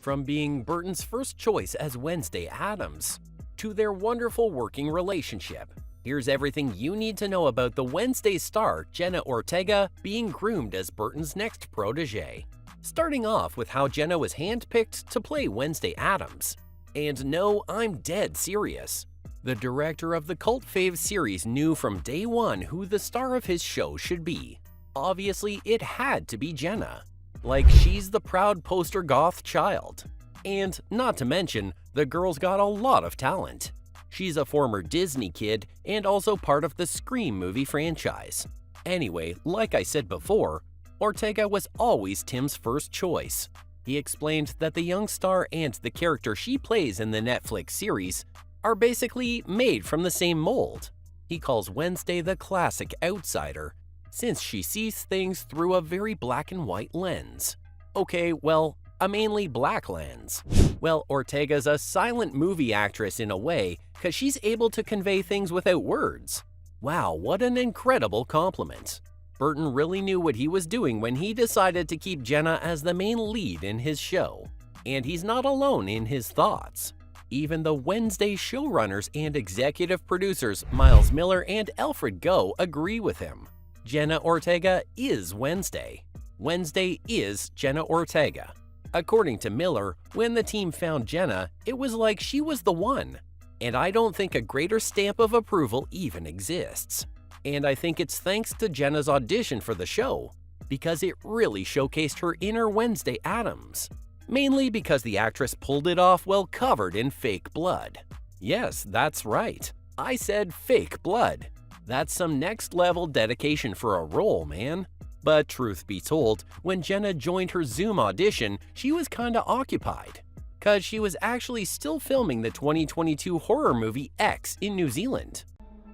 From being Burton's first choice as Wednesday Addams, to their wonderful working relationship. Here's everything you need to know about the Wednesday star Jenna Ortega being groomed as Burton's next protege. Starting off with how Jenna was handpicked to play Wednesday Addams. And no, I'm dead serious. The director of the cult fave series knew from day one who the star of his show should be. Obviously, it had to be Jenna. Like, she's the proud poster goth child. And not to mention, the girl's got a lot of talent. She's a former Disney kid and also part of the Scream movie franchise. Anyway, like I said before, Ortega was always Tim's first choice. He explained that the young star and the character she plays in the Netflix series are basically made from the same mold. He calls Wednesday the classic outsider, since she sees things through a very black and white lens. Okay, well, a mainly black lens. Well, Ortega's a silent movie actress in a way, cause she's able to convey things without words. Wow, what an incredible compliment. Burton really knew what he was doing when he decided to keep Jenna as the main lead in his show. And he's not alone in his thoughts. Even the Wednesday showrunners and executive producers Miles Miller and Alfred Goh agree with him. Jenna Ortega is Wednesday. Wednesday is Jenna Ortega. According to Miller, when the team found Jenna, it was like she was the one. And I don't think a greater stamp of approval even exists. And I think it's thanks to Jenna's audition for the show, because it really showcased her inner Wednesday Addams. Mainly because the actress pulled it off while covered in fake blood. Yes, that's right. I said fake blood. That's some next-level dedication for a role, man. But truth be told, when Jenna joined her Zoom audition, she was kinda occupied. Cause she was actually still filming the 2022 horror movie X in New Zealand.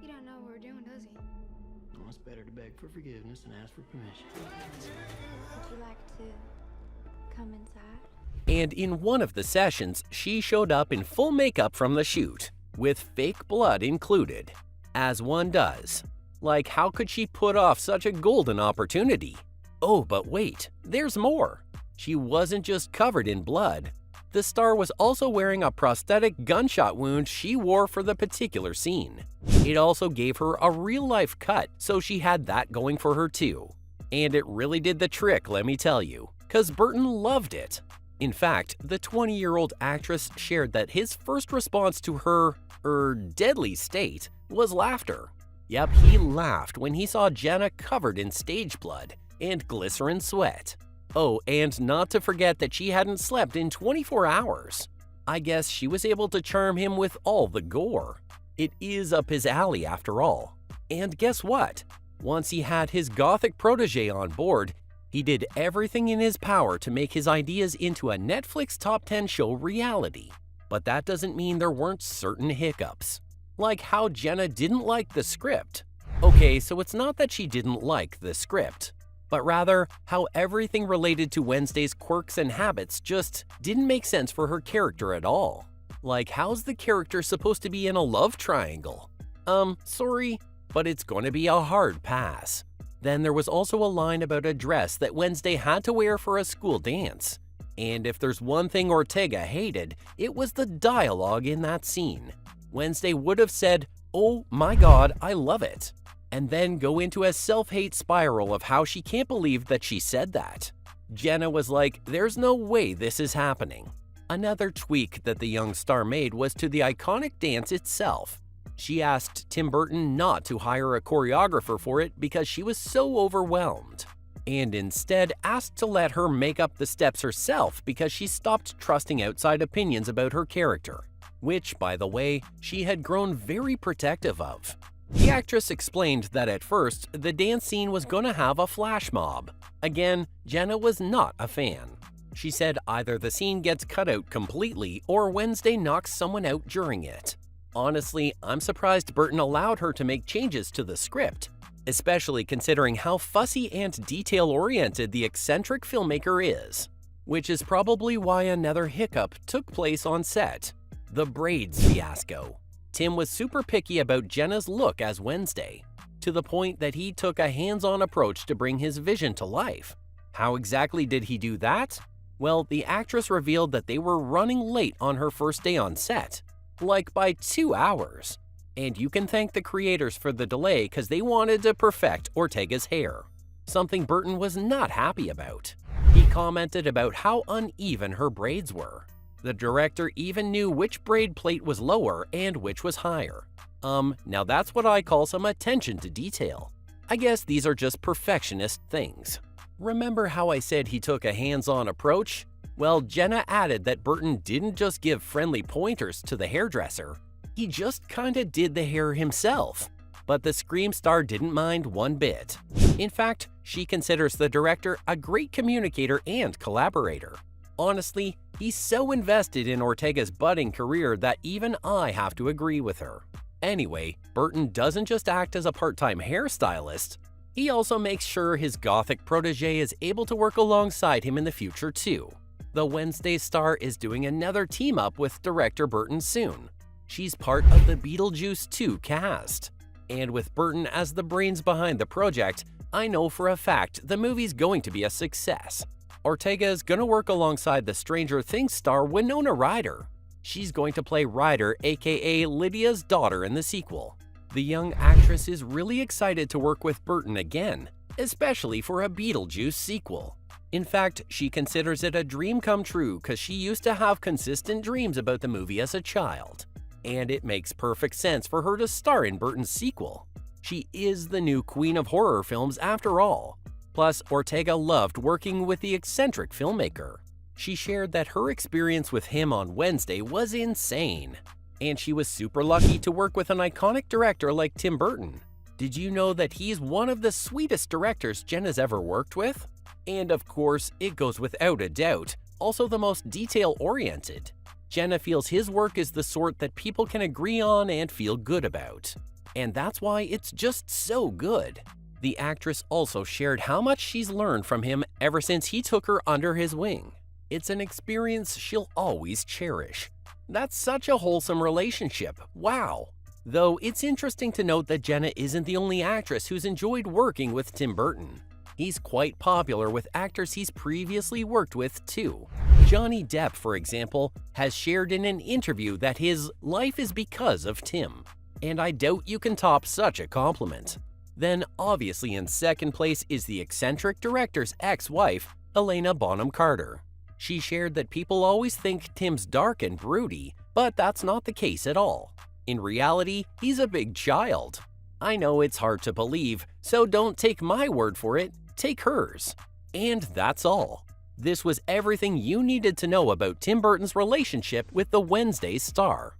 He don't know what we're doing, does he? Well, it's better to beg for forgiveness than ask for permission. Would you like to come inside? And in one of the sessions, she showed up in full makeup from the shoot, with fake blood included. As one does. Like, how could she put off such a golden opportunity? Oh, but wait, there's more. She wasn't just covered in blood. The star was also wearing a prosthetic gunshot wound she wore for the particular scene. It also gave her a real-life cut, so she had that going for her too. And it really did the trick, let me tell you, cause Burton loved it. In fact, the 20-year-old actress shared that his first response to her, deadly state was laughter. Yep, he laughed when he saw Jenna covered in stage blood and glycerin sweat. Oh, and not to forget that she hadn't slept in 24 hours. I guess she was able to charm him with all the gore. It is up his alley after all. And guess what? Once he had his gothic protege on board, he did everything in his power to make his ideas into a Netflix top 10 show reality. But that doesn't mean there weren't certain hiccups. Like how Jenna didn't like the script. Okay, so it's not that she didn't like the script, but rather how everything related to Wednesday's quirks and habits just didn't make sense for her character at all. Like, how's the character supposed to be in a love triangle? Sorry, but it's going to be a hard pass. Then there was also a line about a dress that Wednesday had to wear for a school dance. And if there's one thing Ortega hated, it was the dialogue in that scene. Wednesday would have said, "Oh my god, I love it," and then go into a self-hate spiral of how she can't believe that she said that. Jenna was like, there's no way this is happening. Another tweak that the young star made was to the iconic dance itself. She asked Tim Burton not to hire a choreographer for it because she was so overwhelmed, and instead asked to let her make up the steps herself because she stopped trusting outside opinions about her character. Which, by the way, she had grown very protective of. The actress explained that at first, the dance scene was gonna have a flash mob. Again, Jenna was not a fan. She said either the scene gets cut out completely or Wednesday knocks someone out during it. Honestly, I'm surprised Burton allowed her to make changes to the script, especially considering how fussy and detail-oriented the eccentric filmmaker is. Which is probably why another hiccup took place on set. The braids fiasco. Tim was super picky about Jenna's look as Wednesday, to the point that he took a hands-on approach to bring his vision to life. How exactly did he do that? Well, the actress revealed that they were running late on her first day on set, like by 2 hours. And you can thank the creators for the delay because they wanted to perfect Ortega's hair, something Burton was not happy about. He commented about how uneven her braids were. The director even knew which braid plate was lower and which was higher. Now that's what I call some attention to detail. I guess these are just perfectionist things. Remember how I said he took a hands-on approach? Well, Jenna added that Burton didn't just give friendly pointers to the hairdresser, he just kinda did the hair himself. But the Scream star didn't mind one bit. In fact, she considers the director a great communicator and collaborator. Honestly, he's so invested in Ortega's budding career that even I have to agree with her. Anyway, Burton doesn't just act as a part-time hairstylist, he also makes sure his gothic protege is able to work alongside him in the future too. The Wednesday star is doing another team-up with director Burton soon. She's part of the Beetlejuice 2 cast. And with Burton as the brains behind the project, I know for a fact the movie's going to be a success. Ortega is going to work alongside the Stranger Things star Winona Ryder. She's going to play Ryder, aka Lydia's daughter, in the sequel. The young actress is really excited to work with Burton again, especially for a Beetlejuice sequel. In fact, she considers it a dream come true because she used to have consistent dreams about the movie as a child. And it makes perfect sense for her to star in Burton's sequel. She is the new queen of horror films after all. Plus, Ortega loved working with the eccentric filmmaker. She shared that her experience with him on Wednesday was insane. And she was super lucky to work with an iconic director like Tim Burton. Did you know that he's one of the sweetest directors Jenna's ever worked with? And of course, it goes without a doubt, also the most detail-oriented. Jenna feels his work is the sort that people can agree on and feel good about. And that's why it's just so good. The actress also shared how much she's learned from him ever since he took her under his wing. It's an experience she'll always cherish. That's such a wholesome relationship, wow! Though it's interesting to note that Jenna isn't the only actress who's enjoyed working with Tim Burton. He's quite popular with actors he's previously worked with too. Johnny Depp, for example, has shared in an interview that his life is because of Tim. And I doubt you can top such a compliment. Then obviously in second place is the eccentric director's ex-wife, Helena Bonham Carter. She shared that people always think Tim's dark and broody, but that's not the case at all. In reality, he's a big child. I know it's hard to believe, so don't take my word for it, take hers. And that's all. This was everything you needed to know about Tim Burton's relationship with the Wednesday star.